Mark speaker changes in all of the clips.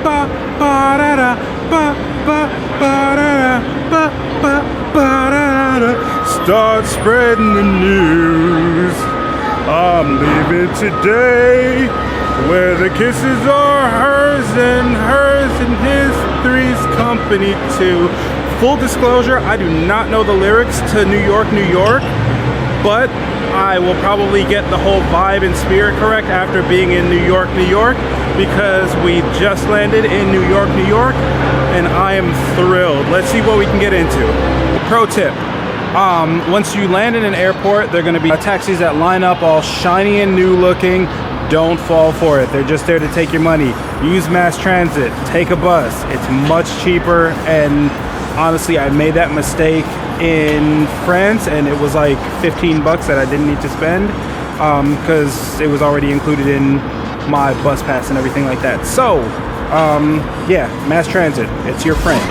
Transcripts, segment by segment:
Speaker 1: ba ba da da ba ba ba da da ba ba da da. Start spreading the news. I'm leaving today, where the kisses are hers and his three's company too. Full disclosure, I do not know the lyrics to New York, New York, but I will probably get the whole vibe and spirit correct after being in New York, New York, because we just landed in New York, New York, and I am thrilled. Let's see what we can get into. Pro tip. Once you land in an airport, there are going to be taxis that line up all shiny and new looking. Don't fall for it. They're just there to take your money. Use mass transit. Take a bus. It's much cheaper, and honestly, I made that mistake in France, and it was like 15 bucks that I didn't need to spend because it was already included in my bus pass and everything like that. So, yeah, mass transit. It's your friend.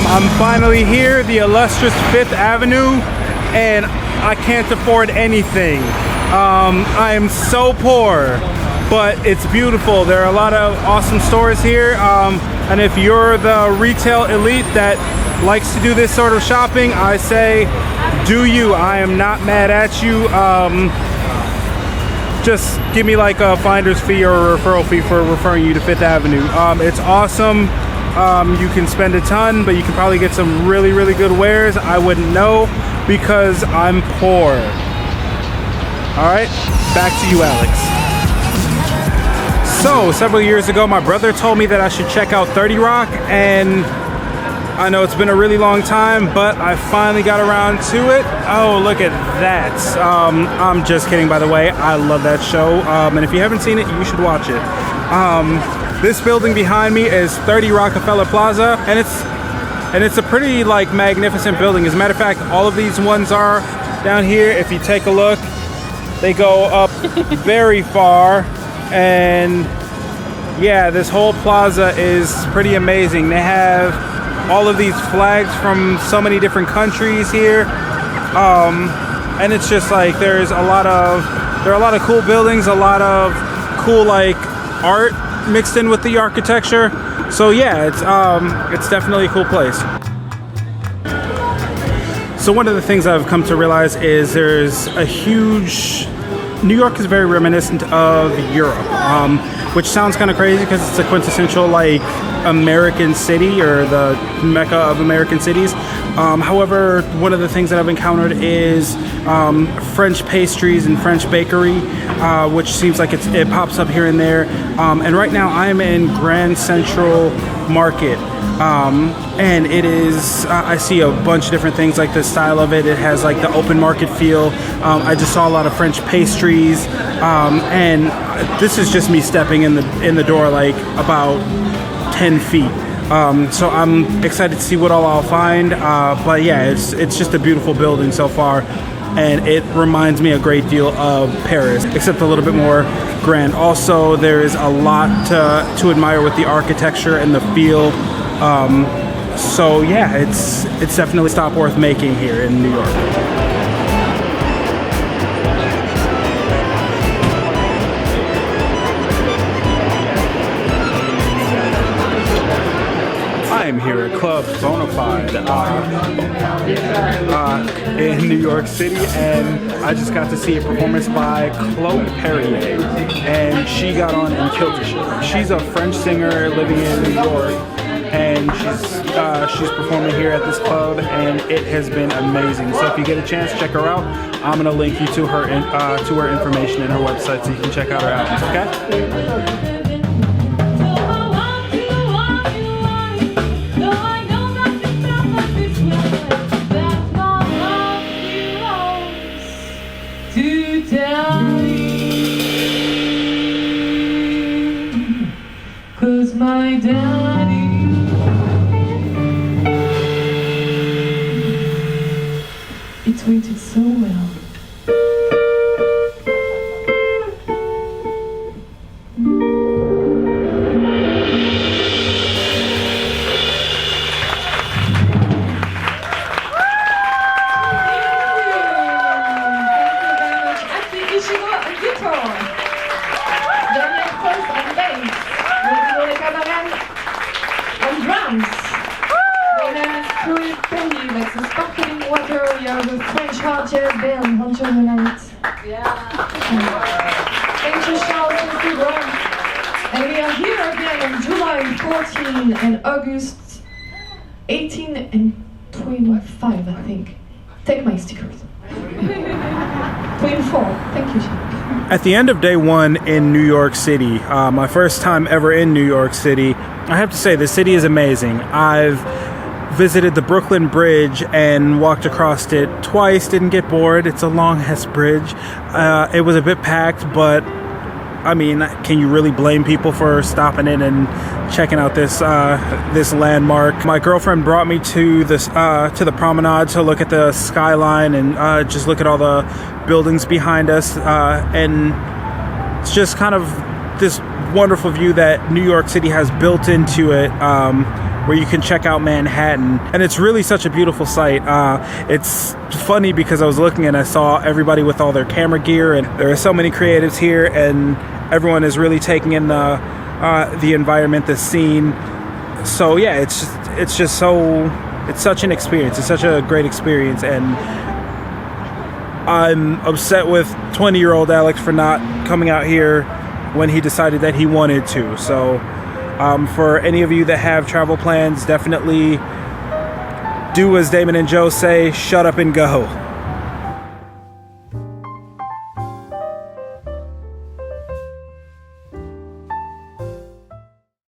Speaker 1: I'm finally here, the illustrious 5th Avenue, and I can't afford anything. I am so poor, but it's beautiful. There are a lot of awesome stores here, and if you're the retail elite that likes to do this sort of shopping, I say do you. I am not mad at you. Just give me like a finder's fee or a referral fee for referring you to 5th Avenue. It's awesome. You can spend a ton, but you can probably get some really, really good wares. I wouldn't know because I'm poor. All right, back to you, Alex. So, several years ago, my brother told me that I should check out 30 Rock, and I know it's been a really long time, but I finally got around to it. Oh, look at that. I'm just kidding, by the way. I love that show, and if you haven't seen it, you should watch it. This building behind me is 30 Rockefeller Plaza, and it's a pretty like magnificent building. As a matter of fact, all of these ones are down here. If you take a look, they go up very far, and yeah, this whole plaza is pretty amazing. They have all of these flags from so many different countries here, and it's just like there are a lot of cool buildings, a lot of cool like art mixed in with the architecture. So yeah, it's definitely a cool place. So one of the things I've come to realize is there's a huge... New York is very reminiscent of Europe, which sounds kind of crazy because it's a quintessential like American city, or the mecca of American cities. However, one of the things that I've encountered is French pastries and French bakery, which seems like it pops up here and there. And right now I'm in Grand Central Market, and it is I see a bunch of different things, like the style of it. It has like the open market feel. I just saw a lot of French pastries, and this is just me stepping in the door like about 10 feet. So I'm excited to see what all I'll find. But yeah, it's just a beautiful building so far, and it reminds me a great deal of Paris, except a little bit more grand. Also, there is a lot to admire with the architecture and the feel. So yeah, it's definitely a stop worth making here in New York. I'm here at Club Bonafide in New York City, and I just got to see a performance by Chloé Perrier, and she got on and killed the show. She's a French singer living in New York, and she's performing here at this club, and it has been amazing. So if you get a chance, check her out. I'm gonna link you to her information and her website so you can check out her albums. Okay?
Speaker 2: Cause my daddy, it's waited so well. favorite band, Untitled Chapter. Thank you, Charles. Thank you, Ron. And we are here again on July 14 and August 18 and 25, I think. Take my stickers. 24. Thank you, Charles.
Speaker 1: At the end of day one in New York City, my first time ever in New York City, I have to say the city is amazing. I've visited the Brooklyn Bridge and walked across it twice, didn't get bored. It's a long-ass bridge. It was a bit packed, but I mean, can you really blame people for stopping in and checking out this this landmark? My girlfriend brought me to the promenade to look at the skyline and just look at all the buildings behind us, and it's just kind of this wonderful view that New York City has built into it, where you can check out Manhattan, and it's really such a beautiful sight. It's funny because I was looking and I saw everybody with all their camera gear, and there are so many creatives here, and everyone is really taking in the environment, the scene. So yeah, it's such an experience. It's such a great experience, and I'm upset with 20-year-old Alex for not coming out here when he decided that he wanted to. So for any of you that have travel plans, definitely do as Damon and Joe say, shut up and go.